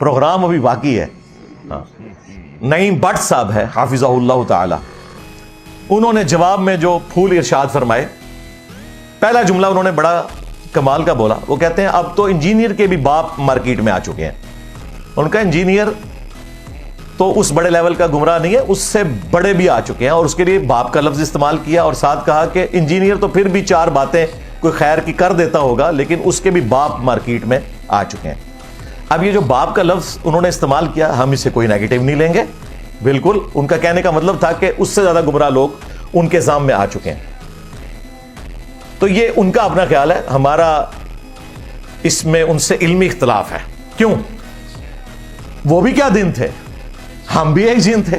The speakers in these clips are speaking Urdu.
پروگرام ابھی باقی ہے. نعیم بٹ صاحب ہے حافظہ اللہ تعالی, انہوں نے جواب میں جو پھول ارشاد فرمائے, پہلا جملہ انہوں نے بڑا کمال کا بولا. وہ کہتے ہیں اب تو انجینئر کے بھی باپ مارکیٹ میں آ چکے ہیں. ان کا انجینئر تو اس بڑے لیول کا گمراہ نہیں ہے, اس سے بڑے بھی آ چکے ہیں, اور اس کے لیے باپ کا لفظ استعمال کیا, اور ساتھ کہا کہ انجینئر تو پھر بھی 4 باتیں کوئی خیر کی کر دیتا ہوگا, لیکن اس کے بھی باپ مارکیٹ میں آ چکے ہیں. اب یہ جو باپ کا لفظ انہوں نے استعمال کیا, ہم اس سے کوئی نیگیٹو نہیں لیں گے. بالکل ان کا کہنے کا مطلب تھا کہ اس سے زیادہ گمراہ لوگ ان کے سامنے آ چکے ہیں. تو یہ ان کا اپنا خیال ہے, ہمارا اس میں ان سے علمی اختلاف ہے. کیوں؟ وہ بھی کیا دن تھے, ہم بھی ایک جن تھے.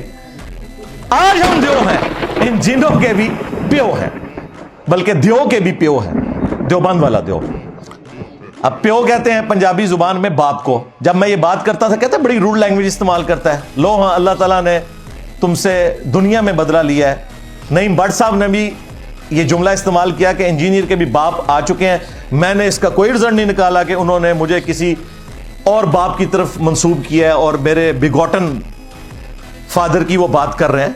آج ہم دیو ہیں, ان جنوں کے بھی پیو ہیں, بلکہ دیو کے بھی پیو ہیں, دیوبند والا دیو. اب پیو کہتے ہیں پنجابی زبان میں باپ کو. جب میں یہ بات کرتا تھا کہتے ہیں بڑی روڈ لینگویج استعمال کرتا ہے. لو ہاں اللہ تعالیٰ نے تم سے دنیا میں بدلہ لیا ہے. نعیم بٹ صاحب نے بھی یہ جملہ استعمال کیا کہ انجینئر کے بھی باپ آ چکے ہیں. میں نے اس کا کوئی رزلٹ نہیں نکالا کہ انہوں نے مجھے کسی اور باپ کی طرف منسوب کیا ہے اور میرے بگوٹن فادر کی وہ بات کر رہے ہیں.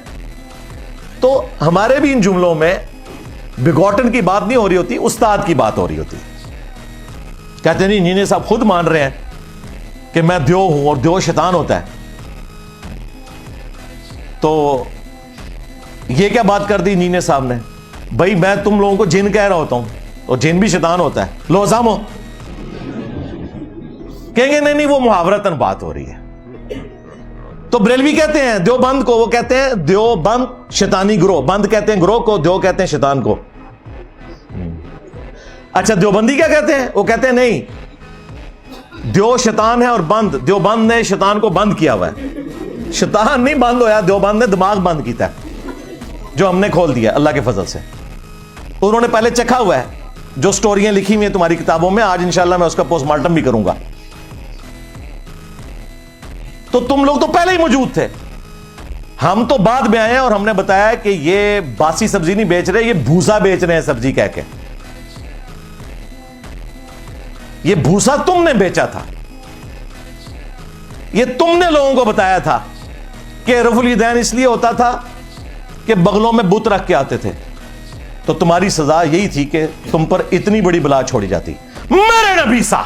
تو ہمارے بھی ان جملوں میں بگوٹن کی بات نہیں ہو رہی ہوتی, استاد کی بات ہو رہی ہوتی. کہتے نہیں انجینئر صاحب خود مان رہے ہیں کہ میں دیو ہوں اور دیو شیطان ہوتا ہے. تو یہ کیا بات کر دی انجینئر صاحب نے, بھائی میں تم لوگوں کو جن کہہ رہا ہوتا ہوں اور جن بھی شیطان ہوتا ہے. لو زامو کہیں گے نہیں وہ محاورتاً بات ہو رہی ہے. تو بریلوی کہتے ہیں دیوبند کو, وہ کہتے ہیں دیوبند شیطانی گروہ. بند کہتے ہیں گروہ کو, دیو کہتے ہیں شیطان کو. اچھا دیوبندی کیا کہتے ہیں؟ وہ کہتے ہیں نہیں, دیو شیطان ہے اور بند, دیوبند نے شیطان کو بند کیا ہوا ہے. شیطان نہیں بند ہویا, دیوبند نے دماغ بند کیتا ہے جو ہم نے کھول دیا اللہ کے فضل سے. انہوں نے پہلے چکھا ہوا ہے جو سٹوریاں لکھی ہوئی ہیں تمہاری کتابوں میں. آج انشاءاللہ میں اس کا پوسٹ مارٹم بھی کروں گا. تو تم لوگ تو پہلے ہی موجود تھے, ہم تو بعد میں آئے ہیں, اور ہم نے بتایا کہ یہ باسی سبزی نہیں بیچ رہے, یہ بھوسا بیچ رہے ہیں سبزی کہہ کے. یہ بھوسا تم نے بیچا تھا, یہ تم نے لوگوں کو بتایا تھا کہ رفع الیدین اس لیے ہوتا تھا کہ بغلوں میں بت رکھ کے آتے تھے. تو تمہاری سزا یہی تھی کہ تم پر اتنی بڑی بلا چھوڑی جاتی. میرے نبی سا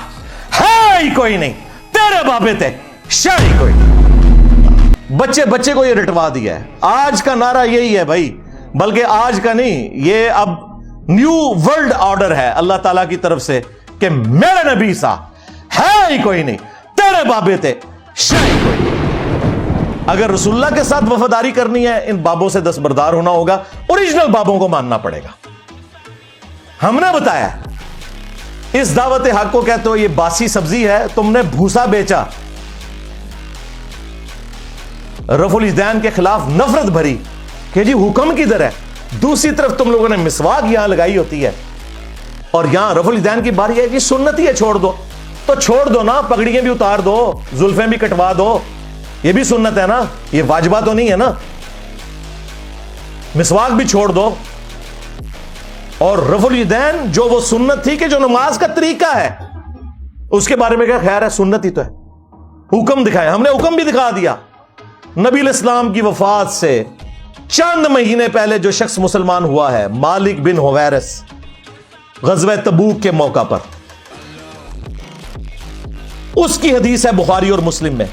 ہے ہی کوئی نہیں, تیرے بابے تھے شاہ ہی کوئی نہیں. بچے بچے کو یہ رٹوا دیا ہے. آج کا نعرہ یہی ہے بھائی, بلکہ آج کا نہیں, یہ اب نیو ورلڈ آرڈر ہے اللہ تعالیٰ کی طرف سے کہ میرے نبی سا ہے ہی کوئی نہیں, تیرے بابے تھے شاہ ہی کوئی نہیں. اگر رسول اللہ کے ساتھ وفاداری کرنی ہے, ان بابوں سے دستبردار ہونا ہوگا, اوریجنل بابوں کو ماننا پڑے گا. ہم نے بتایا اس دعوت حق کو کہتے ہو یہ باسی سبزی ہے, تم نے بھوسا بیچا. رفع الیدین کے خلاف نفرت بھری کہ جی حکم کدھر ہے. دوسری طرف تم لوگوں نے مسواک یہاں لگائی ہوتی ہے, اور یہاں رفع الیدین کی باری ہے, یہ سنت ہی ہے, چھوڑ دو. تو چھوڑ دو نا, پگڑیاں بھی اتار دو, زلفیں بھی کٹوا دو, یہ بھی سنت ہے نا, یہ واجبہ تو نہیں ہے نا. مسواک بھی چھوڑ دو. اور رفع الیدین جو وہ سنت تھی کہ جو نماز کا طریقہ ہے, اس کے بارے میں کیا خیر ہے, سنت ہی تو ہے. حکم دکھایا, ہم نے حکم بھی دکھا دیا. نبی علیہ السلام کی وفات سے چند مہینے پہلے جو شخص مسلمان ہوا ہے, مالک بن حویرث, غزوہ تبوک کے موقع پر, اس کی حدیث ہے بخاری اور مسلم میں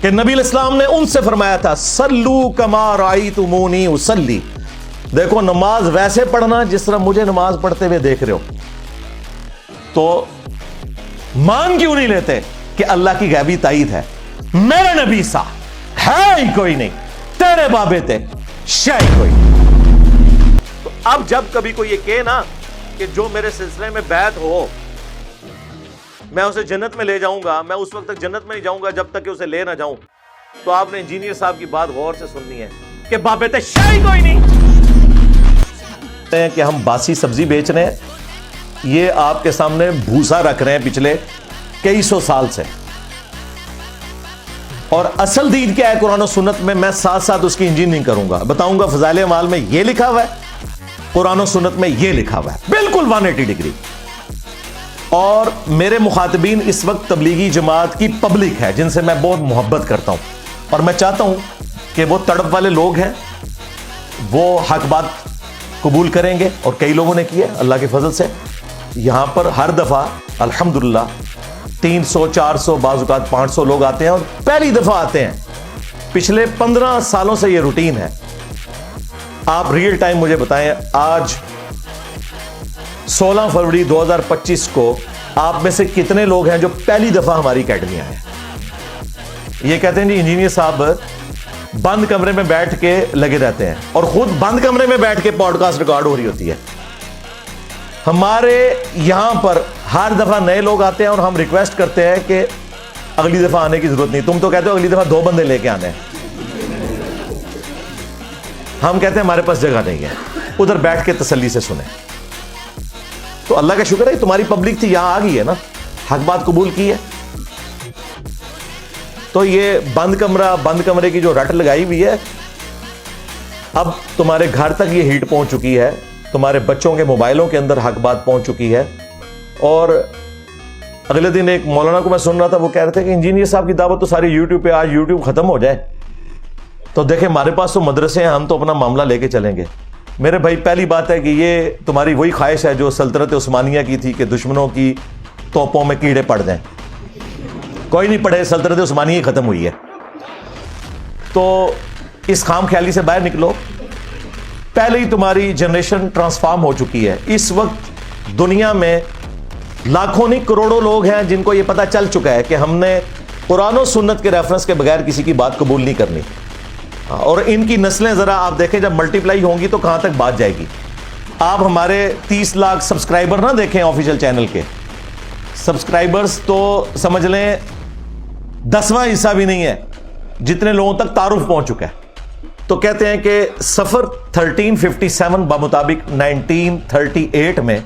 کہ نبی علیہ السلام نے ان سے فرمایا تھا صلو کما رأیتمونی اصلی, دیکھو نماز ویسے پڑھنا جس طرح مجھے نماز پڑھتے ہوئے دیکھ رہے ہو. تو مان کیوں نہیں لیتے کہ اللہ کی غیبی تائید ہے. میرے نبی سا ہے ہی کوئی نہیں, تیرے بابے تھے شاہ ہی کوئی نہیں. تو اب جب کبھی کوئی یہ کہے نا کہ جو میرے سلسلے میں بیعت ہو میں اسے جنت میں لے جاؤں گا, میں اس وقت تک جنت میں نہیں جاؤں گا جب تک کہ اسے لے نہ جاؤں, تو آپ نے انجینئر صاحب کی بات غور سے سننی ہے کہ بابے تھے شاہ ہی کوئی نہیں. کہ ہم باسی سبزی بیچ رہے ہیں, یہ آپ کے سامنے بھوسا رکھ رہے ہیں پچھلے کئی سو سال سے. اور اصل دین کیا ہے قرآن و سنت میں ساتھ ساتھ اس کی انجینئرنگ کروں گا, بتاؤں گا فضائل اعمال میں یہ لکھا ہوا ہے, قرآن و سنت میں یہ لکھا ہوا ہے, بالکل 180 ڈگری. اور میرے مخاطبین اس وقت تبلیغی جماعت کی پبلک ہے جن سے میں بہت محبت کرتا ہوں, اور میں چاہتا ہوں کہ وہ تڑپ والے لوگ ہیں وہ حق بات قبول کریں گے, اور کئی لوگوں نے کیا اللہ کے فضل سے. یہاں پر ہر دفعہ الحمدللہ 300 400 بعض اوقات 500 لوگ آتے ہیں, اور پہلی دفعہ آتے ہیں. پچھلے 15 سالوں سے یہ روٹین ہے. آپ ریئل ٹائم مجھے بتائیں, آج 16 فروری 2025 کو آپ میں سے کتنے لوگ ہیں جو پہلی دفعہ ہماری اکیڈمی آئے ہیں؟ یہ کہتے ہیں جی انجینئر صاحب بند کمرے میں بیٹھ کے لگے رہتے ہیں, اور خود بند کمرے میں بیٹھ کے پوڈ کاسٹ ریکارڈ ہو رہی ہوتی ہے. ہمارے یہاں پر ہر دفعہ نئے لوگ آتے ہیں اور ہم ریکویسٹ کرتے ہیں کہ اگلی دفعہ آنے کی ضرورت نہیں. تم تو کہتے ہو اگلی دفعہ 2 بندے لے کے آنے ہیں, ہم کہتے ہیں ہمارے پاس جگہ نہیں ہے, ادھر بیٹھ کے تسلی سے سنیں. تو اللہ کا شکر ہے تمہاری پبلک تھی, یہاں آ گئی ہے نا, حق بات قبول کی ہے. تو یہ بند کمرے کی جو رٹ لگائی ہوئی ہے, اب تمہارے گھر تک یہ ہیٹ پہنچ چکی ہے, تمہارے بچوں کے موبائلوں کے اندر حق بات پہنچ چکی ہے. اور اگلے دن ایک مولانا کو میں سن رہا تھا, وہ کہہ رہے تھے کہ انجینئر صاحب کی دعوت تو ساری یوٹیوب پہ, آج یوٹیوب ختم ہو جائے تو دیکھیں ہمارے پاس تو مدرسے ہیں, ہم تو اپنا معاملہ لے کے چلیں گے. میرے بھائی پہلی بات ہے کہ یہ تمہاری وہی خواہش ہے جو سلطنت عثمانیہ کی تھی کہ دشمنوں کی توپوں میں کیڑے پڑ جائیں. کوئی نہیں پڑے, سلطنت عثمانیہ ہی ختم ہوئی ہے. تو اس خام خیالی سے باہر نکلو. پہلے ہی تمہاری جنریشن ٹرانسفارم ہو چکی ہے. اس وقت دنیا میں لاکھوں نہیں کروڑوں لوگ ہیں جن کو یہ پتا چل چکا ہے کہ ہم نے قرآن و سنت کے ریفرنس کے بغیر کسی کی بات قبول نہیں کرنی. اور ان کی نسلیں ذرا آپ دیکھیں جب ملٹیپلائی ہوں گی تو کہاں تک بات جائے گی. آپ ہمارے 30 لاکھ سبسکرائبر نہ دیکھیں آفیشیل چینل کے, سبسکرائبرز تو سمجھ لیں 10واں حصہ بھی نہیں ہے جتنے لوگوں تک تعارف پہنچ چکا ہے. تو کہتے ہیں کہ سفر 1357 بمطابق 1938 میں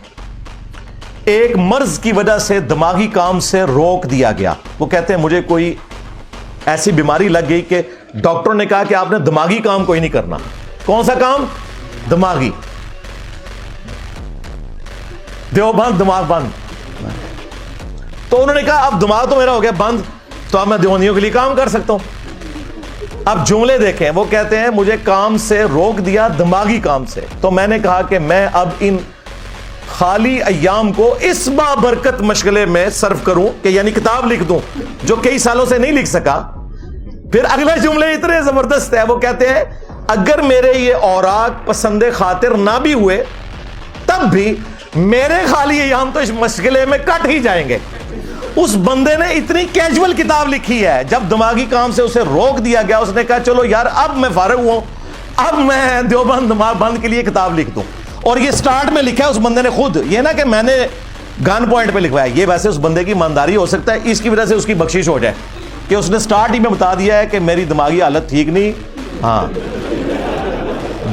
ایک مرض کی وجہ سے دماغی کام سے روک دیا گیا. وہ کہتے ہیں مجھے کوئی ایسی بیماری لگ گئی کہ ڈاکٹر نے کہا کہ آپ نے دماغی کام کوئی نہیں کرنا. کون سا کام؟ دماغی. دیوبند دماغ بند. تو انہوں نے کہا اب دماغ تو میرا ہو گیا بند, تو اب میں دیوبندیوں کے لیے کام کر سکتا ہوں. اب جملے دیکھیں, وہ کہتے ہیں مجھے کام سے روک دیا, دماغی کام سے. تو میں نے کہا کہ میں اب ان خالی ایام کو اس بابرکت مشغلے میں صرف کروں کہ یعنی کتاب لکھ دوں جو کئی سالوں سے نہیں لکھ سکا. پھر اگلے جملے اتنے زبردست ہے, وہ کہتے ہیں اگر میرے یہ اوراق پسند خاطر نہ بھی ہوئے تب بھی میرے خالی ایام تو اس مشغلے میں کٹ ہی جائیں گے. اس بندے نے اتنی کیجول کتاب لکھی ہے, جب دماغی کام سے اسے روک دیا گیا اس نے کہا چلو یار اب میں فارغ ہوں, اب میں دیوبند دماغ بند کے لیے کتاب لکھ دوں. اور یہ سٹارٹ میں لکھا ہے اس بندے نے خود, یہ نا کہ میں نے گن پوائنٹ پہ لکھوایا. یہ ویسے اس بندے کی ایمانداری ہو سکتا ہے, اس کی وجہ سے اس کی بخشش ہو جائے کہ اس نے سٹارٹ ہی میں بتا دیا ہے کہ میری دماغی حالت ٹھیک نہیں. ہاں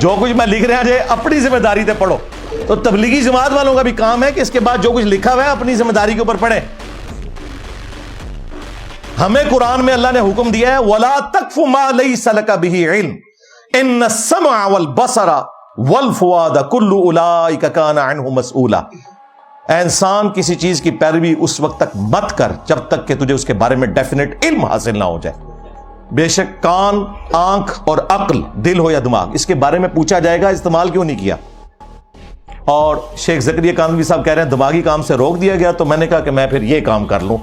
جو کچھ میں لکھ رہا ہے اپنی ذمہ داری سے پڑھو. تو تبلیغی جماعت والوں کا بھی کام ہے کہ اس کے بعد جو کچھ لکھا ہوا ہے اپنی ذمہ داری کے اوپر پڑھیں. ہمیں قرآن میں اللہ نے حکم دیا ہے وَلَا تَقْفُ مَا لَيْسَ لَكَ بِهِ عِلْمٌ إِنَّ السَّمْعَ وَالْبَصَرَ وَالْفُؤَادَ كُلُّ أُولَٰئِكَ كَانَ عَنْهُ مسئولا. اے انسان کسی چیز کی پیروی اس وقت تک مت کر جب تک کہ تجھے اس کے بارے میں ڈیفینیٹ علم حاصل نہ ہو جائے. بے شک کان, آنکھ اور عقل, دل ہو یا دماغ, اس کے بارے میں پوچھا جائے گا استعمال کیوں نہیں کیا. اور شیخ زکریا کاندھوی صاحب کہہ رہے ہیں دماغی کام سے روک دیا گیا, تو میں نے کہا کہ میں پھر یہ کام کر لوں.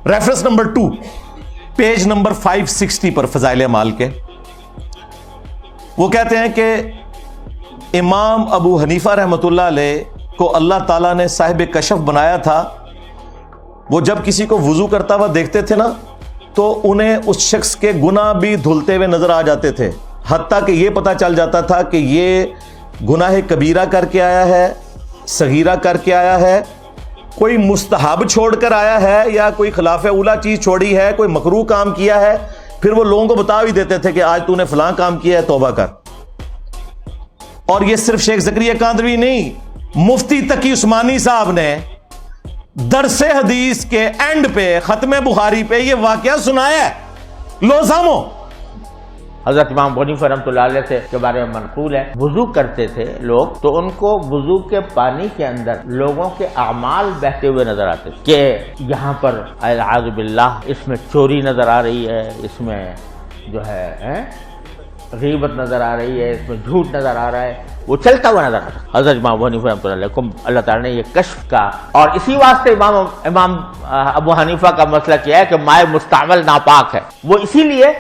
ریفرنس نمبر 2 پیج نمبر 560 پر فضائل اعمال کے, وہ کہتے ہیں کہ امام ابو حنیفہ رحمۃ اللہ علیہ کو اللہ تعالیٰ نے صاحب کشف بنایا تھا. وہ جب کسی کو وضو کرتا ہوا دیکھتے تھے نا تو انہیں اس شخص کے گناہ بھی دھلتے ہوئے نظر آ جاتے تھے, حتیٰ کہ یہ پتا چل جاتا تھا کہ یہ گناہ کبیرہ کر کے آیا ہے, صغیرہ کر کے آیا ہے, کوئی مستحب چھوڑ کر آیا ہے, یا کوئی خلاف اولا چیز چھوڑی ہے, کوئی مکروہ کام کیا ہے. پھر وہ لوگوں کو بتا بھی دیتے تھے کہ آج تو نے فلاں کام کیا ہے, توبہ کر. اور یہ صرف شیخ زکریا کاندھوی نہیں, مفتی تقی عثمانی صاحب نے درس حدیث کے اینڈ پہ ختم بخاری پہ یہ واقعہ سنایا ہے. لو سامو, حضرت امام ابو حنیفہ رحمۃ اللہ علیہ سے کے بارے میں منقول ہے، وضو کرتے تھے لوگ تو ان کو وضو کے پانی کے اندر لوگوں کے اعمال بہتے ہوئے نظر آتے تھے، کہ یہاں پر اعوذ باللہ اس میں چوری نظر آ رہی ہے، اس میں جو ہے غیبت نظر آ رہی ہے، اس میں جھوٹ نظر آ رہا ہے، وہ چلتا ہوا نظر آتا ہے۔ حضرت امام ابو حنیفہ رحمۃ اللہ علیہ کو اللہ تعالیٰ نے یہ کشف کا، اور اسی واسطے امام ابو حنیفہ کا مسئلہ کیا ہے کہ مائع مستعمل ناپاک ہے، وہ اسی لیے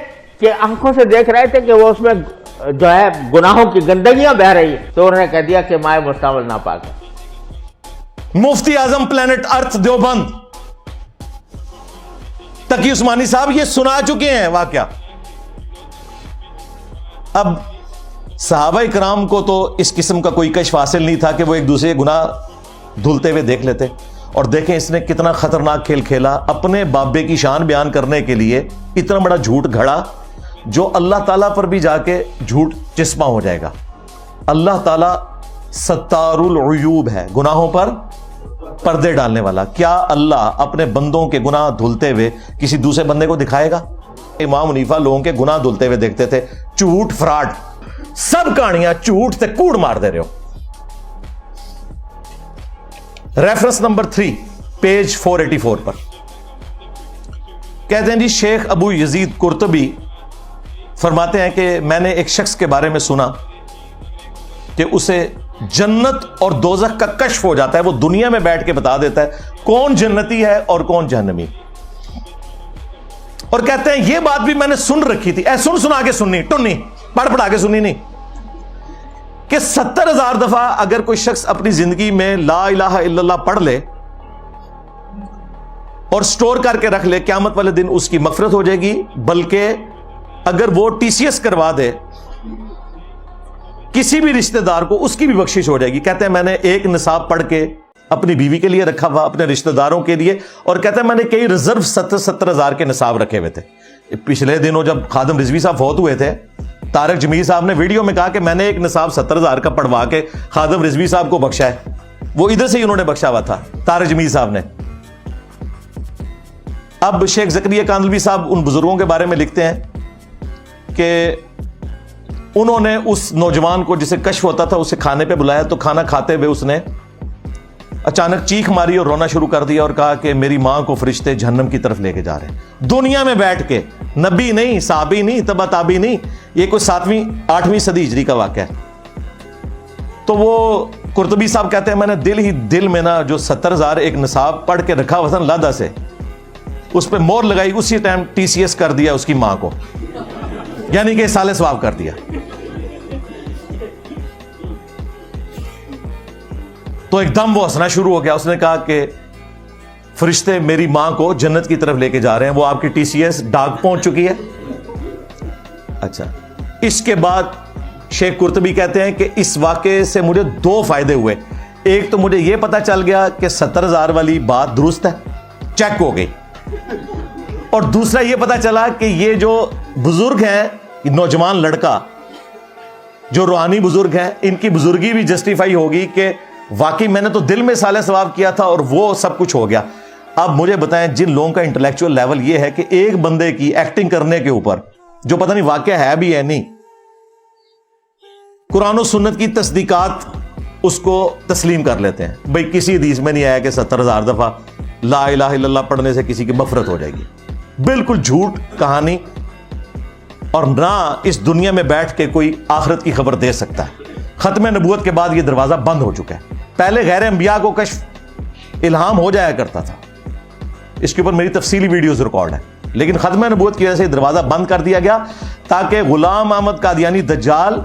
کہ آنکھوں سے دیکھ رہے تھے کہ وہ اس میں جو ہے گناہوں کی گندگیاں بہ رہی ہیں، تو انہوں نے کہہ دیا کہ مائع مستعمل ناپاک ہے۔ مفتی اعظم پلانٹ ارتھ دیوبند تقی عثمانی صاحب یہ سنا چکے ہیں واقعہ۔ اب صحابہ کرام کو تو اس قسم کا کوئی کشف حاصل نہیں تھا کہ وہ ایک دوسرے گناہ دھلتے ہوئے دیکھ لیتے، اور دیکھیں اس نے کتنا خطرناک کھیل کھیلا، اپنے بابے کی شان بیان کرنے کے لیے اتنا بڑا جھوٹ گھڑا جو اللہ تعالیٰ پر بھی جا کے جھوٹ چسپاں ہو جائے گا۔ اللہ تعالیٰ ستار العیوب ہے، گناہوں پر پردے ڈالنے والا۔ کیا اللہ اپنے بندوں کے گناہ دھلتے ہوئے کسی دوسرے بندے کو دکھائے گا؟ امام حنیفہ لوگوں کے گناہ دھلتے ہوئے دیکھتے تھے، جھوٹ فراڈ سب کہانیاں جھوٹ تے کوڑ مار دے رہے ہو۔ ریفرنس نمبر 3 پیج 484 پر کہتے ہیں جی شیخ ابو یزید قرطبی فرماتے ہیں کہ میں نے ایک شخص کے بارے میں سنا کہ اسے جنت اور دوزخ کا کشف ہو جاتا ہے، وہ دنیا میں بیٹھ کے بتا دیتا ہے کون جنتی ہے اور کون جہنمی، اور کہتے ہیں یہ بات بھی میں نے سن رکھی تھی، سنا کے سننی ٹنی پڑھ پڑھا کے سنی نہیں، کہ 70,000 دفعہ اگر کوئی شخص اپنی زندگی میں لا الہ الا اللہ پڑھ لے اور سٹور کر کے رکھ لے، قیامت والے دن اس کی مغفرت ہو جائے گی، بلکہ اگر وہ TCS کروا دے کسی بھی رشتہ دار کو اس کی بھی بخشش ہو جائے گی۔ کہتے ہیں میں نے ایک نصاب پڑھ کے اپنی بیوی کے لیے رکھا ہوا، اپنے رشتہ داروں کے لیے، اور کہتے ہیں میں نے کئی ریزرو 70,000 کے نصاب رکھے ہوئے تھے۔ پچھلے دنوں جب خادم رضوی صاحب فوت ہوئے تھے، طارق جمیل صاحب نے ویڈیو میں کہا کہ میں نے ایک نصاب 70,000 کا پڑھوا کے خادم رضوی صاحب کو بخشا ہے، وہ ادھر سے ہی انہوں نے بخشا ہوا تھا طارق جمیل صاحب نے۔ اب شیخ زکریا کاندلوی صاحب ان بزرگوں کے بارے میں لکھتے ہیں کہ انہوں نے اس نوجوان کو جسے کشف ہوتا تھا اسے کھانے پہ بلایا، تو کھانا کھاتے ہوئے اس نے اچانک چیخ ماری اور رونا شروع کر دیا اور کہا کہ میری ماں کو فرشتے جہنم کی طرف لے کے جا رہے ہیں، دنیا میں بیٹھ کے، نبی نہیں، صحابی نہیں، تبع تابعی نہیں، یہ کوئی 7ویں 8ویں صدی ہجری کا واقعہ ہے۔ تو وہ قرطبی صاحب کہتے ہیں میں نے دل میں نا جو 70,000 ایک نصاب پڑھ کے رکھا وطن لادہ سے، اس پہ مور لگائی، اسی ٹائم TCS کر دیا اس کی ماں کو، یعنی کہ سالے ثواب کر دیا۔ تو ایک دم وہ ہنسنا شروع ہو گیا، اس نے کہا کہ فرشتے میری ماں کو جنت کی طرف لے کے جا رہے ہیں، وہ آپ کی TCS ڈاک پہنچ چکی ہے۔ اچھا، اس کے بعد شیخ قرطبی کہتے ہیں کہ اس واقعے سے مجھے 2 فائدے ہوئے۔ ایک تو مجھے یہ پتا چل گیا کہ 70,000 والی بات درست ہے، چیک ہو گئی، اور دوسرا یہ پتا چلا کہ یہ جو بزرگ ہیں، نوجوان لڑکا جو روحانی بزرگ ہیں، ان کی بزرگی بھی جسٹیفائی ہوگی کہ واقعی میں نے تو دل میں سالے ثواب کیا تھا اور وہ سب کچھ ہو گیا۔ اب مجھے بتائیں جن لوگوں کا انٹلیکچوئل لیول یہ ہے کہ ایک بندے کی ایکٹنگ کرنے کے اوپر جو پتہ نہیں واقعہ ہے بھی ہے نہیں، قرآن و سنت کی تصدیقات اس کو تسلیم کر لیتے ہیں، بھئی کسی حدیث میں نہیں آیا کہ 70,000 دفعہ لا الہ الا اللہ پڑھنے سے کسی کی مغفرت ہو جائے گی، بالکل جھوٹ کہانی، اور نہ اس دنیا میں بیٹھ کے کوئی آخرت کی خبر دے سکتا ہے۔ ختم نبوت کے بعد یہ دروازہ بند ہو چکا ہے، پہلے غیر انبیاء کو کشف الہام ہو جایا کرتا تھا، اس کے اوپر میری تفصیلی ویڈیوز ریکارڈ ہیں، لیکن ختم نبوت کی وجہ سے دروازہ بند کر دیا گیا تاکہ غلام احمد قادیانی دجال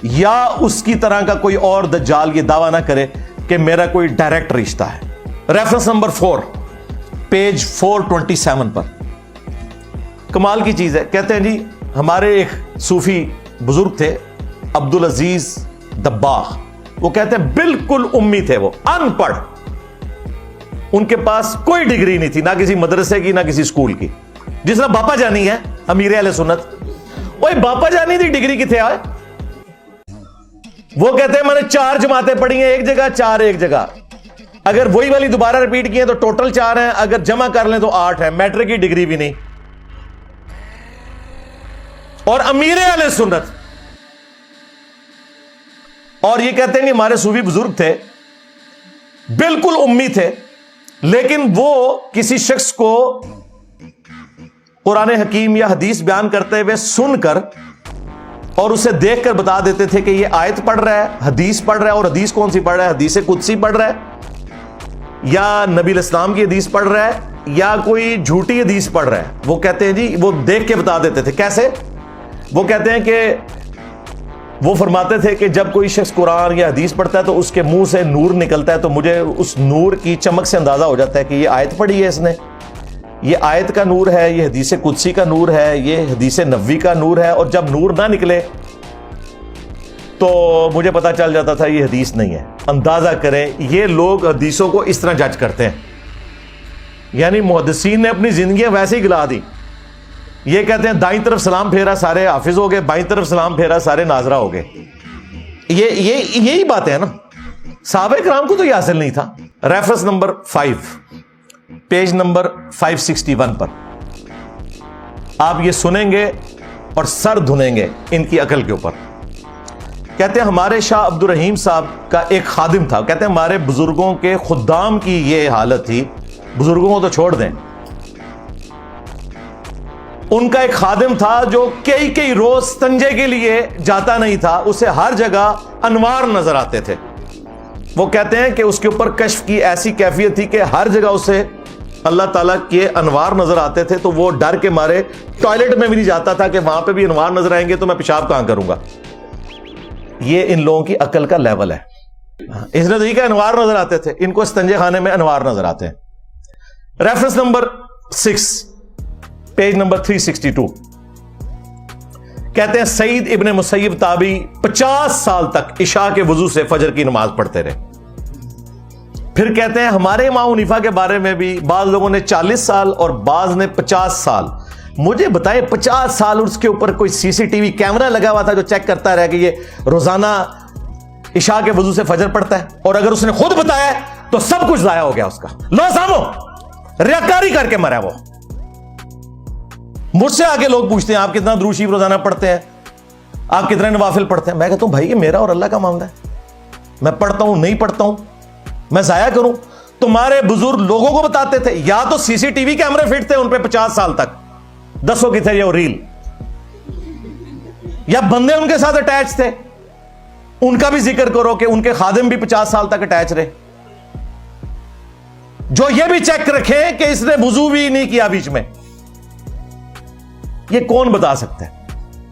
یا اس کی طرح کا کوئی اور دجال یہ دعویٰ نہ کرے کہ میرا کوئی ڈائریکٹ رشتہ ہے۔ ریفرنس نمبر 4 پیج 427 پر کمال کی چیز ہے، کہتے ہیں جی ہمارے ایک صوفی بزرگ تھے عبدالعزیز دباغ، وہ کہتے ہیں بالکل امی تھے، وہ ان پڑھ، ان کے پاس کوئی ڈگری نہیں تھی، نہ کسی مدرسے کی نہ کسی اسکول کی، جس طرح باپا جانی ہے امیر اہل سنت، وہ باپا جانی دی ڈگری کتنے آئے؟ وہ کہتے ہیں میں نے 4 جماعتیں پڑھی ہیں ایک جگہ، 4 ایک جگہ، اگر وہی والی دوبارہ ریپیٹ کی ہیں تو ٹوٹل 4 ہیں، اگر جمع کر لیں تو 8 ہیں، میٹرک کی ڈگری بھی نہیں۔ اور امیر اہل سنت. اور یہ کہتے ہیں کہ ہمارے صوفی بزرگ تھے بالکل امی تھے, لیکن وہ کسی شخص کو قرآن حکیم یا حدیث بیان کرتے ہوئے سن کر اور اسے دیکھ کر بتا دیتے تھے کہ یہ آیت پڑھ رہا ہے, حدیث پڑھ رہا ہے, اور حدیث کون سی پڑھ رہا ہے, حدیث قدسی پڑھ رہا ہے یا نبی الاسلام کی حدیث پڑھ رہا ہے یا کوئی جھوٹی حدیث پڑھ رہا ہے. وہ کہتے ہیں جی, وہ دیکھ کے بتا دیتے تھے. کیسے؟ وہ کہتے ہیں کہ وہ فرماتے تھے کہ جب کوئی شخص قرآن یا حدیث پڑھتا ہے تو اس کے منہ سے نور نکلتا ہے, تو مجھے اس نور کی چمک سے اندازہ ہو جاتا ہے کہ یہ آیت پڑھی ہے اس نے, یہ آیت کا نور ہے, یہ حدیث قدسی کا نور ہے, یہ حدیث نبوی کا نور ہے. اور جب نور نہ نکلے تو مجھے پتا چل جاتا تھا یہ حدیث نہیں ہے. اندازہ کریں, یہ لوگ حدیثوں کو اس طرح جج کرتے ہیں. یعنی محدثین نے اپنی زندگیاں ویسے ہی گلا دی. یہ کہتے ہیں دائیں طرف سلام پھیرا سارے حافظ ہو گئے, بائیں طرف سلام پھیرا سارے ناظرہ ہو گئے. یہی باتیں ہیں نا. صحابہ کرام کو تو یہ حاصل نہیں تھا. ریفرنس نمبر 5 پیج نمبر 561 پر آپ یہ سنیں گے اور سر دھنیں گے ان کی عقل کے اوپر. کہتے ہیں ہمارے شاہ عبد الرحیم صاحب کا ایک خادم تھا. کہتے ہیں ہمارے بزرگوں کے خدام کی یہ حالت تھی, بزرگوں کو تو چھوڑ دیں, ان کا ایک خادم تھا جو کئی روز استنجے کے لیے جاتا نہیں تھا, اسے ہر جگہ انوار نظر آتے تھے. وہ کہتے ہیں کہ اس کے اوپر کشف کی ایسی کیفیت تھی کہ ہر جگہ اسے اللہ تعالیٰ کے انوار نظر آتے تھے, تو وہ ڈر کے مارے ٹوائلٹ میں بھی نہیں جاتا تھا کہ وہاں پہ بھی انوار نظر آئیں گے تو میں پیشاب کہاں کروں گا. یہ ان لوگوں کی عقل کا لیول ہے. اس نے تو یہ کہ انوار نظر آتے تھے, ان کو استنجے خانے میں انوار نظر آتے ہیں. ریفرنس نمبر 6 پیج نمبر 362 کہتے ہیں سعید ابن مسیب تابعی 50 سال تک عشاء کے وضو سے فجر کی نماز پڑھتے رہے. پھر کہتے ہیں ہمارے امام حنیفہ کے بارے میں بھی بعض لوگوں نے 40 سال اور بعض نے 50 سال. مجھے بتائیں 50 سال اس کے اوپر کوئی سی سی ٹی وی کیمرہ لگا ہوا تھا جو چیک کرتا رہا کہ یہ روزانہ عشاء کے وضو سے فجر پڑھتا ہے؟ اور اگر اس نے خود بتایا ہے تو سب کچھ ضائع ہو گیا اس کا. لو سامو ریاکاری کر کے مرا. وہ مجھ سے آگے لوگ پوچھتے ہیں آپ کتنا درود شریف روزانہ پڑھتے ہیں, آپ کتنے نوافل پڑھتے ہیں؟ میں کہتا ہوں بھائی یہ میرا اور اللہ کا معاملہ ہے, میں پڑھتا ہوں نہیں پڑھتا ہوں, میں ضائع کروں؟ تمہارے بزرگ لوگوں کو بتاتے تھے, یا تو سی سی ٹی وی کیمرے فٹ تھے ان پہ 50 سال تک, دسو کی تھے یہ ریل, یا بندے ان کے ساتھ اٹیچ تھے, ان کا بھی ذکر کرو کہ ان کے خادم بھی 50 سال تک اٹیچ رہے, جو یہ بھی چیک رکھے کہ اس نے وضو بھی نہیں کیا بیچ میں. یہ کون بتا سکتا ہے؟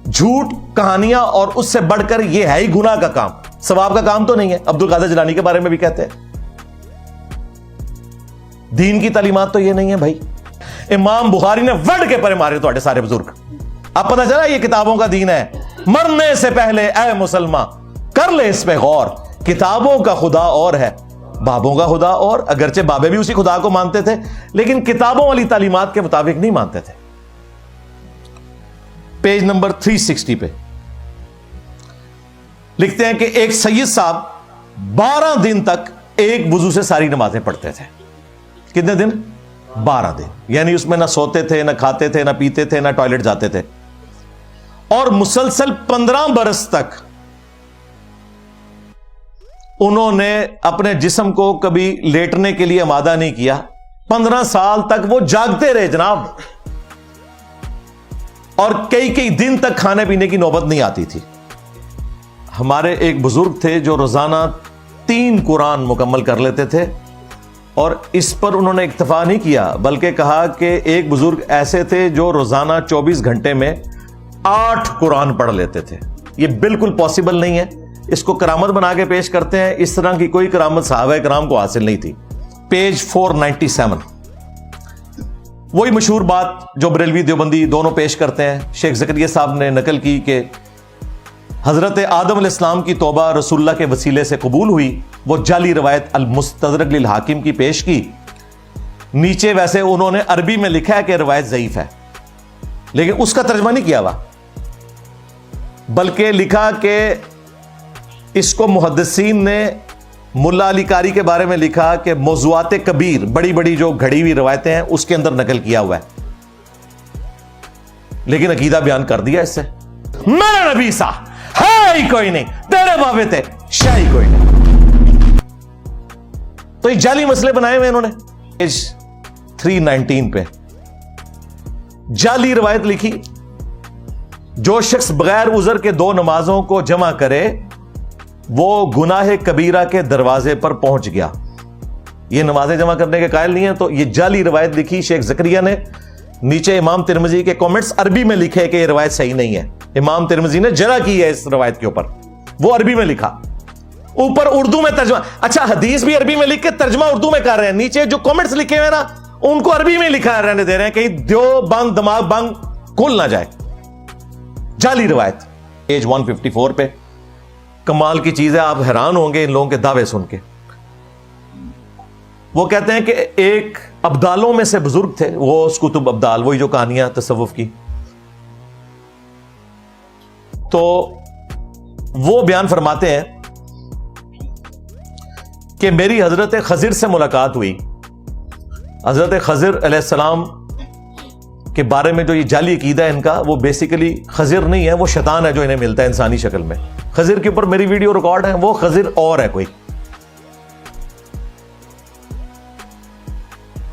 جھوٹ کہانیاں, اور اس سے بڑھ کر یہ ہے ہی گناہ کا کام, ثواب کا کام تو نہیں ہے. عبد القادر جیلانی کے بارے میں بھی کہتے ہیں دین کی تعلیمات تو یہ نہیں ہے بھائی. امام بخاری نے ورڈ کے پرے مارے تو سارے بزرگ. اب پتہ چلا یہ کتابوں کا دین ہے. مرنے سے پہلے اے مسلمان کر لے اس پہ غور, کتابوں کا خدا اور ہے بابوں کا خدا اور. اگرچہ بابے بھی اسی خدا کو مانتے تھے لیکن کتابوں والی تعلیمات کے مطابق نہیں مانتے تھے. پیج نمبر 360 پہ لکھتے ہیں کہ ایک سید صاحب 12 دن تک ایک وضو سے ساری نمازیں پڑھتے تھے. کتنے دن؟ 12 دن. یعنی اس میں نہ سوتے تھے, نہ کھاتے تھے, نہ پیتے تھے, نہ ٹوائلٹ جاتے تھے. اور مسلسل 15 برس تک انہوں نے اپنے جسم کو کبھی لیٹنے کے لیے آمادہ نہیں کیا. 15 سال تک وہ جاگتے رہے جناب, اور کئی دن تک کھانے پینے کی نوبت نہیں آتی تھی. ہمارے ایک بزرگ تھے جو روزانہ 3 قرآن مکمل کر لیتے تھے, اور اس پر انہوں نے اکتفا نہیں کیا بلکہ کہا کہ ایک بزرگ ایسے تھے جو روزانہ 24 گھنٹے میں 8 قرآن پڑھ لیتے تھے. یہ بالکل پاسبل نہیں ہے, اس کو کرامت بنا کے پیش کرتے ہیں. اس طرح کی کوئی کرامت صحابہ کرام کو حاصل نہیں تھی. پیج 497 وہی مشہور بات جو بریلوی دیوبندی دونوں پیش کرتے ہیں. شیخ زکریا صاحب نے نقل کی کہ حضرت آدم علیہ السلام کی توبہ رسول اللہ کے وسیلے سے قبول ہوئی. وہ جعلی روایت المستدرک للحاکم کی پیش کی. نیچے ویسے انہوں نے عربی میں لکھا ہے کہ روایت ضعیف ہے, لیکن اس کا ترجمہ نہیں کیا ہوا, بلکہ لکھا کہ اس کو محدثین نے ملا علی قاری کے بارے میں لکھا کہ موضوعات کبیر, بڑی بڑی جو گھڑی ہوئی روایتیں ہیں اس کے اندر نقل کیا ہوا ہے, لیکن عقیدہ بیان کر دیا اس سے. میرا نبی سا ہے ہی کوئی نہیں, تیرے بابے تھے شاہ ہی کوئی نہیں. تو یہ جعلی مسئلے بنائے ہوئے انہوں نے. پیج 319 پہ جعلی روایت لکھی, جو شخص بغیر عذر کے 2 نمازوں کو جمع کرے وہ گناہ کبیرہ کے دروازے پر پہنچ گیا. یہ نمازیں جمع کرنے کے قائل نہیں ہے. تو یہ جعلی روایت لکھی شیخ زکریا نے. نیچے امام ترمذی کے کامنٹس عربی میں لکھے کہ یہ روایت صحیح نہیں ہے. امام ترمذی نے جرح کی ہے اس روایت کے اوپر, وہ عربی میں لکھا, اوپر اردو میں ترجمہ. اچھا حدیث بھی عربی میں لکھ کے ترجمہ اردو میں کر رہے ہیں, نیچے جو کامنٹس لکھے ہوئے نا ان کو عربی میں لکھا رہنے دے رہے ہیں, کہیں دیو بند دماغ بند کھل نہ جائے. جعلی روایت پیج 154 پہ. کمال کی چیز ہے, آپ حیران ہوں گے ان لوگوں کے دعوے سن کے. وہ کہتے ہیں کہ ایک ابدالوں میں سے بزرگ تھے, وہ اس کتب ابدال, وہی جو کہانیاں تصوف کی, تو وہ بیان فرماتے ہیں کہ میری حضرت خضر سے ملاقات ہوئی. حضرت خضر علیہ السلام کے بارے میں جو یہ جعلی عقیدہ ہے ان کا, وہ بیسیکلی خضر نہیں ہے, وہ شیطان ہے جو انہیں ملتا ہے انسانی شکل میں. خضر کے اوپر میری ویڈیو ریکارڈ ہے, وہ خضر اور ہے کوئی.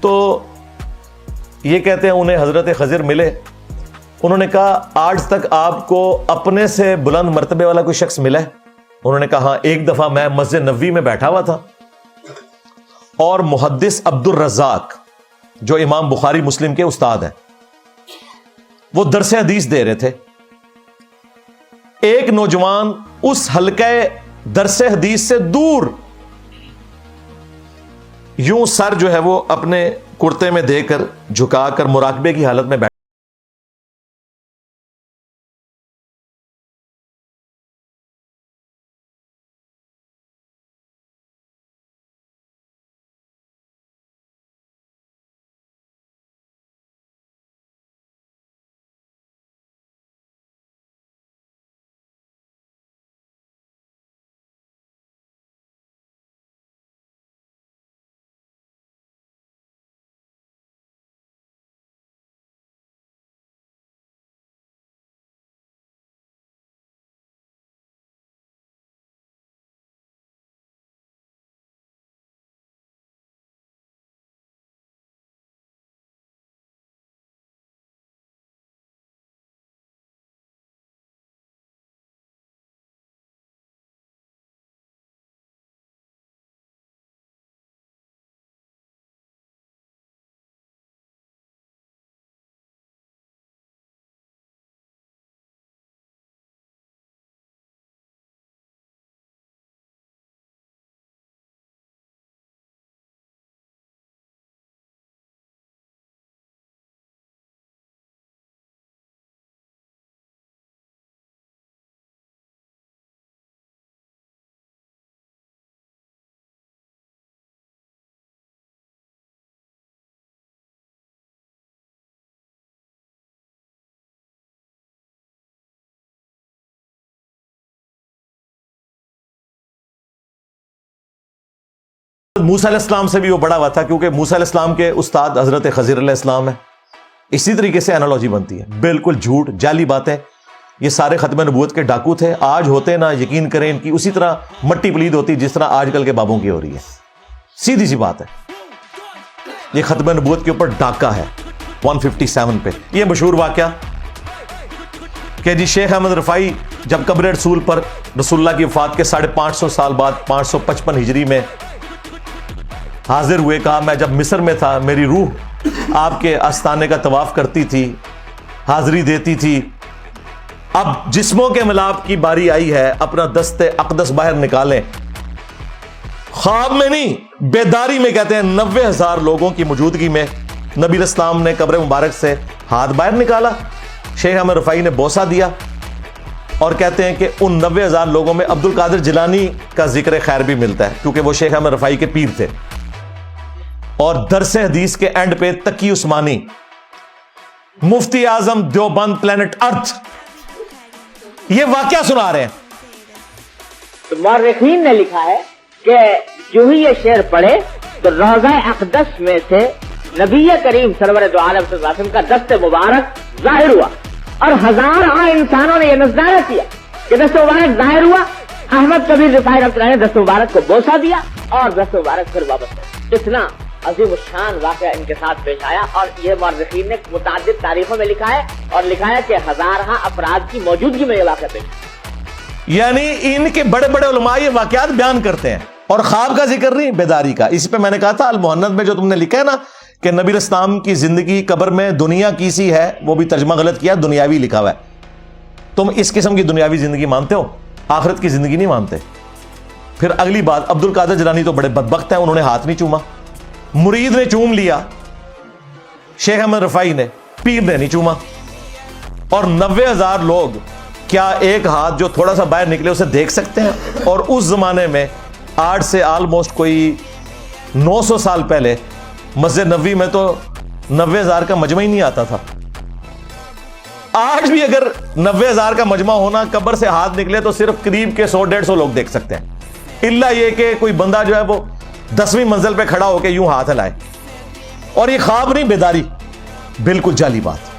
تو یہ کہتے ہیں انہیں حضرت خضر ملے, انہوں نے کہا آج تک آپ کو اپنے سے بلند مرتبے والا کوئی شخص ملا ہے؟ انہوں نے کہا ہاں, ایک دفعہ میں مسجد نبوی میں بیٹھا ہوا تھا اور محدث عبد الرزاق جو امام بخاری مسلم کے استاد ہیں, وہ درس حدیث دے رہے تھے. ایک نوجوان اس حلقہ درس حدیث سے دور یوں سر جو ہے وہ اپنے کرتے میں دے کر جھکا کر مراقبے کی حالت میں بیٹھا. موسیٰ علیہ السلام سے بھی وہ بڑا ہوا تھا, کیونکہ موسیٰ علیہ السلام کے استاد حضرت خضر علیہ السلام ہے. اسی طریقے سے انالوجی بنتی ہے. بالکل جھوٹ جعلی باتیں. یہ سارے ختم نبوت کے ڈاکو تھے. آج ہوتے نا, یقین کریں ان کی اسی طرح مٹی پلید ہوتی جس طرح آج کل کے بابوں کی ہو رہی ہے. سیدھی سی بات ہے. یہ ختم نبوت کے اوپر ڈاکہ ہے 157 پہ. یہ مشہور واقعہ کہ جی شیخ احمد رفاعی جب قبر رسول پر رسول اللہ کی وفات کے 550 سال بعد 555 ہجری میں حاضر ہوئے, کہا میں جب مصر میں تھا میری روح آپ کے آستانے کا طواف کرتی تھی, حاضری دیتی تھی. اب جسموں کے ملاپ کی باری آئی ہے, اپنا دست اقدس باہر نکالیں. خواب میں نہیں, بیداری میں کہتے ہیں 90,000 لوگوں کی موجودگی میں نبی اسلام نے قبر مبارک سے ہاتھ باہر نکالا. شیخ احمد رفاعی نے بوسہ دیا اور کہتے ہیں کہ ان 90,000 لوگوں میں عبد القادر جیلانی کا ذکر خیر بھی ملتا ہے, کیونکہ وہ شیخ احمد رفاعی کے پیر تھے. اور درس حدیث کے اینڈ پہ تقی عثمانی, مفتی اعظم دیوبند پلانٹ ارتھ, یہ واقعہ سنا رہے ہیں. تو مورخین نے لکھا ہے کہ جو ہی یہ شعر پڑھے تو روضہ اقدس میں سے نبی کریم سرور دو عالم صلی اللہ علیہ وسلم کا دست مبارک ظاہر ہوا. اور ہزاروں انسانوں نے یہ نظارہ کیا کہ دست مبارک ظاہر ہوا. احمد کبیر رفاعی رحمۃ اللہ نے دست مبارک کو بوسہ دیا اور دست مبارک پھر واپس کیا. اتنا عظیم الشان واقعہ ان کے ساتھ پیش آیا اور یہ مورخین نے متعدد تاریخوں میں لکھا ہے اور لکھا ہے کہ ہزارہ افراد کی موجودگی میں یہ واقعہ پیش آیا. یعنی ان کے بڑے بڑے علماء یہ واقعات بیان کرتے ہیں اور خواب کا ذکر نہیں، بیداری کا. اس پہ میں نے کہا تھا المہند میں جو تم نے لکھا ہے نا کہ نبی اسلام کی زندگی قبر میں دنیا کی سی ہے، وہ بھی ترجمہ غلط کیا، دنیاوی لکھا ہوا ہے. تم اس قسم کی دنیاوی زندگی مانتے ہو، آخرت کی زندگی نہیں مانتے. پھر اگلی بات، عبد القادر جیلانی تو بڑے بدبخت ہیں، انہوں نے ہاتھ نہیں چوما. مرید نے چوم لیا، شیخ احمد رفاعی نے، پیر نے نہیں چوما. اور 90,000 لوگ کیا ایک ہاتھ جو تھوڑا سا باہر نکلے اسے دیکھ سکتے ہیں؟ اور اس زمانے میں آج سے آلموسٹ کوئی 900 سال پہلے مسجد نبوی میں تو 90,000 کا مجمع ہی نہیں آتا تھا. آج بھی اگر 90,000 کا مجمع ہونا، قبر سے ہاتھ نکلے تو صرف قریب کے 100-150 لوگ دیکھ سکتے ہیں، الا یہ کہ کوئی بندہ جو ہے وہ 10ویں منزل پہ کھڑا ہو کے یوں ہاتھ ہلائے. اور یہ خواب نہیں، بیداری، بالکل جعلی بات.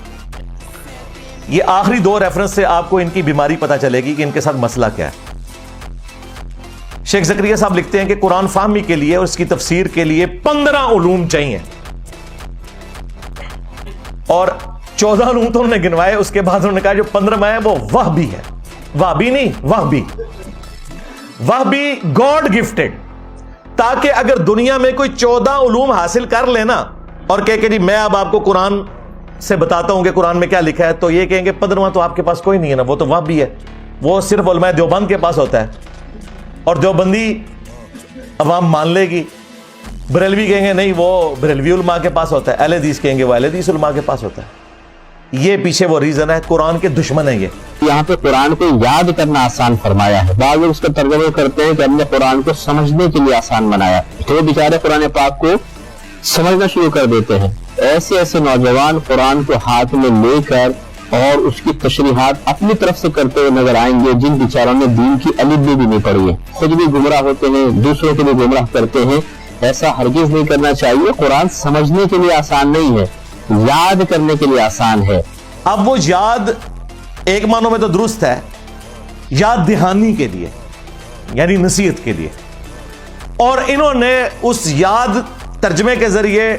یہ آخری 2 ریفرنس سے آپ کو ان کی بیماری پتہ چلے گی کہ ان کے ساتھ مسئلہ کیا ہے. شیخ زکریا صاحب لکھتے ہیں کہ قرآن فہمی کے لیے اور اس کی تفسیر کے لیے 15 علوم چاہیے، اور 14 علوم تو انہوں نے گنوائے. اس کے بعد انہوں نے کہا جو 15واں ہے وہ وہبی ہے. وہبی نہیں، وہبی. وہبی گاڈ گفٹڈ، تاکہ اگر دنیا میں کوئی 14 علوم حاصل کر لینا اور کہے کہ جی میں اب آپ کو قرآن سے بتاتا ہوں کہ قرآن میں کیا لکھا ہے، تو یہ کہیں گے 15واں تو آپ کے پاس کوئی نہیں ہے نا، وہ تو وہبی ہے. وہ صرف علماء دیوبند کے پاس ہوتا ہے، اور دیوبندی عوام مان لے گی. بریلوی کہیں گے نہیں، وہ بریلوی علماء کے پاس ہوتا ہے. اہل حدیث کہیں گے وہ اہل حدیث علماء کے پاس ہوتا ہے. یہ پیچھے وہ ریزن ہے، قرآن کے دشمن ہیں یہ. یہاں پہ قرآن کو یاد کرنا آسان فرمایا ہے. بعض لوگ اس کا ترجمہ کرتے ہیں کہ ہم نے قرآن کو سمجھنے کے لیے آسان بنایا، تو وہ بیچارے قرآن پاک کو سمجھنا شروع کر دیتے ہیں. ایسے ایسے نوجوان قرآن کو ہاتھ میں لے کر اور اس کی تشریحات اپنی طرف سے کرتے ہوئے نظر آئیں گے، جن بیچاروں نے دین کی الف بھی نہیں پڑھی ہے. خود بھی گمراہ ہوتے ہیں، دوسروں کو بھی گمراہ کرتے ہیں. ایسا ہرگز نہیں کرنا چاہیے. قرآن سمجھنے کے لیے آسان نہیں ہے، یاد کرنے کے لیے آسان ہے. اب وہ یاد ایک معنوں میں تو درست ہے، یاد دہانی کے لیے یعنی نصیحت کے لیے. اور انہوں نے اس یاد ترجمے کے ذریعے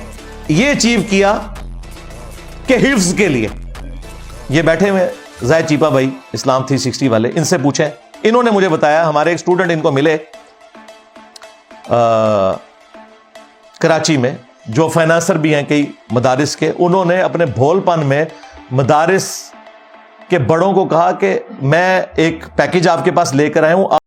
یہ اچیو کیا کہ حفظ کے لیے. یہ بیٹھے ہوئے زاہد چیپا بھائی اسلام 360 والے، ان سے پوچھیں. انہوں نے مجھے بتایا، ہمارے ایک اسٹوڈنٹ ان کو ملے کراچی میں، جو فائنانسر بھی ہیں کئی مدارس کے. انہوں نے اپنے بھول پن میں مدارس کے بڑوں کو کہا کہ میں ایک پیکج آپ کے پاس لے کر آیا ہوں،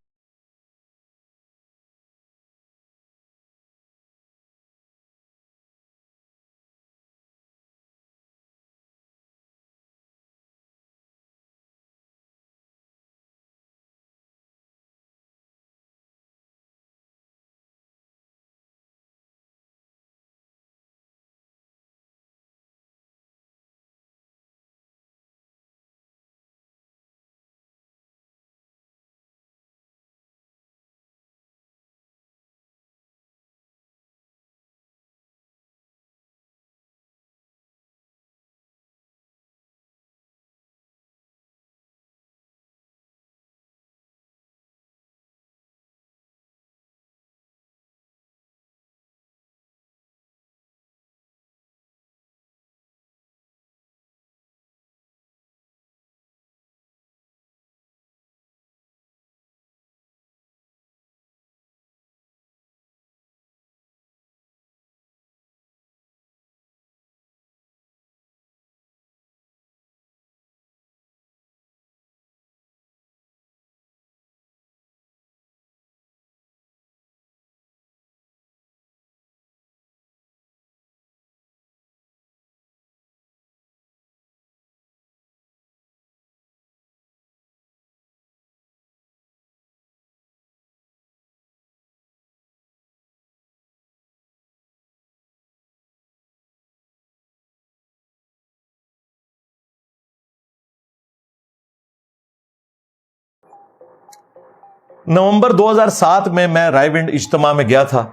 نومبر 2007 میں رائے ونڈ اجتماع میں گیا تھا،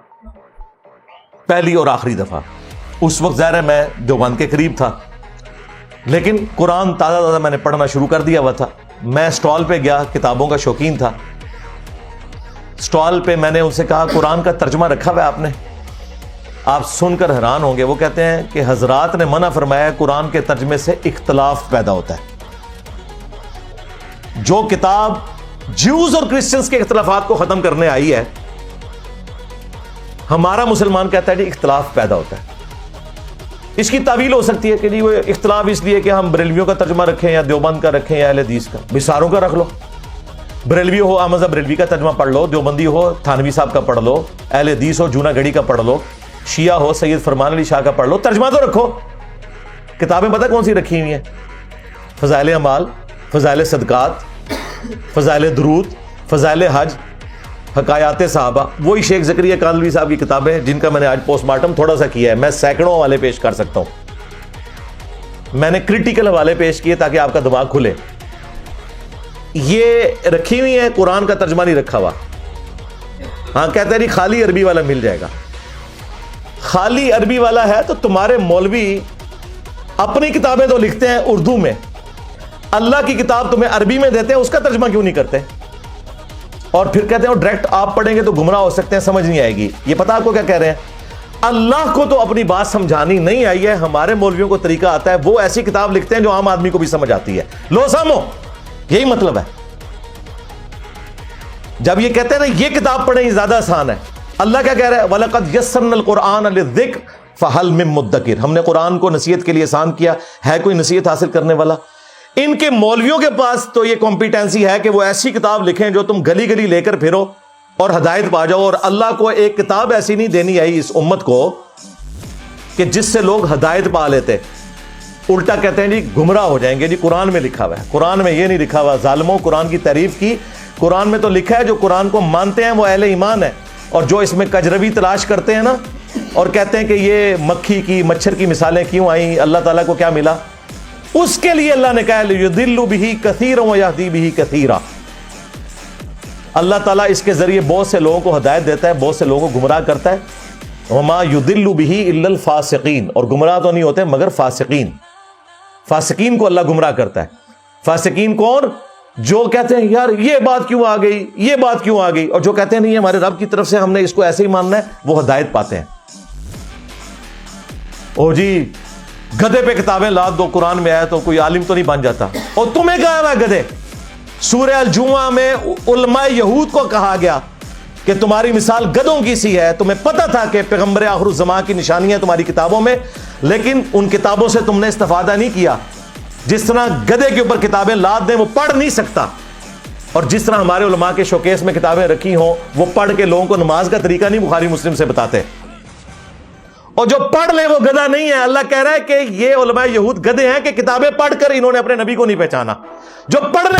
پہلی اور آخری دفعہ. اس وقت ظاہر ہے میں دیوبند کے قریب تھا. لیکن قرآن تازہ تازہ میں نے پڑھنا شروع کر دیا ہوا تھا. میں سٹال پہ گیا, کتابوں کا شوقین تھا. سٹال پہ میں نے ان سے کہا قرآن کا ترجمہ رکھا ہوا ہے آپ نے؟ آپ سن کر حیران ہوں گے. وہ کہتے ہیں کہ حضرات نے منع فرمایا ہے قرآن کے ترجمے سے اختلاف پیدا ہوتا ہے. جو کتاب جیوز اور کرسچنز کے اختلافات کو ختم کرنے آئی ہے, ہمارا مسلمان کہتا ہے کہ اختلاف پیدا ہوتا ہے. اس کی تعویل ہو سکتی ہے کہ جی وہ اختلاف اس لیے کہ ہم بریلویوں کا ترجمہ رکھیں یا دیوبند کا رکھیں یا اہل حدیث کا. بساروں کا رکھ لو, بریلوی ہو احمد بریلوی کا ترجمہ پڑھ لو, دیوبندی ہو تھانوی صاحب کا پڑھ لو, اہل حدیث ہو جونا گڑھی کا پڑھ لو, شیعہ ہو سید فرمان علی شاہ کا پڑھ لو. ترجمہ تو رکھو. کتابیں پتہ کون سی رکھی ہوئی ہیں؟ فضائل اعمال, فضائل صدقات, فضائل درود, فضائل حج, حکایات صحابہ. وہی شیخ زکریا کاندھلوی صاحب کی کتابیں جن کا میں نے آج پوسٹ مارٹم تھوڑا سا کیا ہے. میں سینکڑوں حوالے پیش کر سکتا ہوں. میں نے کریٹیکل حوالے پیش کیے تاکہ آپ کا دماغ کھلے. یہ رکھی ہوئی ہیں, قرآن کا ترجمہ نہیں رکھا ہوا. ہاں کہتے ہیں خالی عربی والا مل جائے گا. خالی عربی والا ہے تو تمہارے مولوی اپنی کتابیں تو لکھتے ہیں اردو میں, اللہ کی کتاب تمہیں عربی میں دیتے ہیں, اس کا ترجمہ کیوں نہیں کرتے؟ اور پھر کہتے ہیں ڈائریکٹ آپ پڑھیں گے تو گمراہ ہو سکتے ہیں, سمجھ نہیں آئے گی. یہ پتہ آپ کو کیا کہہ رہے ہیں؟ اللہ کو تو اپنی بات سمجھانی نہیں آئی ہے, ہمارے مولویوں کو طریقہ آتا ہے, وہ ایسی کتاب لکھتے ہیں جو عام آدمی کو بھی سمجھ آتی ہے. لو سامو, یہی مطلب ہے. جب یہ کہتے ہیں نا یہ کتاب پڑھیں یہ زیادہ آسان ہے, اللہ کیا کہہ رہا ہے؟ وَلَقَدْ يَسَّرْنَا الْقُرْآنَ لِلذِّكْرِ فَهَلْ مِن مُدَّكِرٍ. ہم نے قرآن کو نصیحت کے لیے آسان کیا, ہے کوئی نصیحت حاصل کرنے والا؟ ان کے مولویوں کے پاس تو یہ کمپیٹنسی ہے کہ وہ ایسی کتاب لکھیں جو تم گلی گلی لے کر پھرو اور ہدایت پا جاؤ. اور اللہ کو ایک کتاب ایسی نہیں دینی آئی اس امت کو کہ جس سے لوگ ہدایت پا لیتے. الٹا کہتے ہیں جی گمراہ ہو جائیں گے. جی قرآن میں لکھا ہوا ہے, قرآن میں یہ نہیں لکھا ہوا. ظالموں, قرآن کی تعریف کی. قرآن میں تو لکھا ہے جو قرآن کو مانتے ہیں وہ اہل ایمان ہے, اور جو اس میں کجروی تلاش کرتے ہیں نا اور کہتے ہیں کہ یہ مکھی کی مچھر کی مثالیں کیوں آئیں, اللہ تعالیٰ کو کیا ملا, اس کے لیے اللہ نے کہا لِيُضِلُّ بِهِ كَثِيرًا وَيَهْدِي بِهِ كَثِيرًا. اللہ تعالیٰ اس کے ذریعے بہت سے لوگوں کو ہدایت دیتا ہے, بہت سے لوگوں کو گمراہ کرتا ہے. وَمَا يُضِلُّ بِهِ إِلَّا الْفَاسِقِينَ. اور گمراہ تو نہیں ہوتے مگر فاسقین. فاسقین کو اللہ گمراہ کرتا ہے. فاسقین کون؟ جو کہتے ہیں یار یہ بات کیوں آ گئی, یہ بات کیوں آ گئی, اور جو کہتے ہیں نہیں ہمارے رب کی طرف سے ہم نے اس کو ایسے ہی ماننا ہے, وہ ہدایت پاتے ہیں. او جی گدھے پہ کتابیں لاد دو, قرآن میں آیا تو کوئی عالم تو نہیں بن جاتا. اور تمہیں کہا ہوا ہے گدھے. سورہ الجمعہ میں علماء یہود کو کہا گیا کہ تمہاری مثال گدھوں کی سی ہے. تمہیں پتہ تھا کہ پیغمبر آخر الزمان کی نشانیاں تمہاری کتابوں میں, لیکن ان کتابوں سے تم نے استفادہ نہیں کیا. جس طرح گدھے کے اوپر کتابیں لاد دیں وہ پڑھ نہیں سکتا, اور جس طرح ہمارے علماء کے شوکیس میں کتابیں رکھی ہوں وہ پڑھ کے لوگوں کو نماز کا طریقہ نہیں بخاری مسلم سے بتاتے, اور جو پڑھ لے وہ گدھا نہیں ہے. اللہ کہہ رہا ہے کہ یہ علماء یہود گدھے ہیں کہ کتابیں پڑھ کر انہوں نے اپنے نبی کو نہیں پہچانا. جو پڑھ لے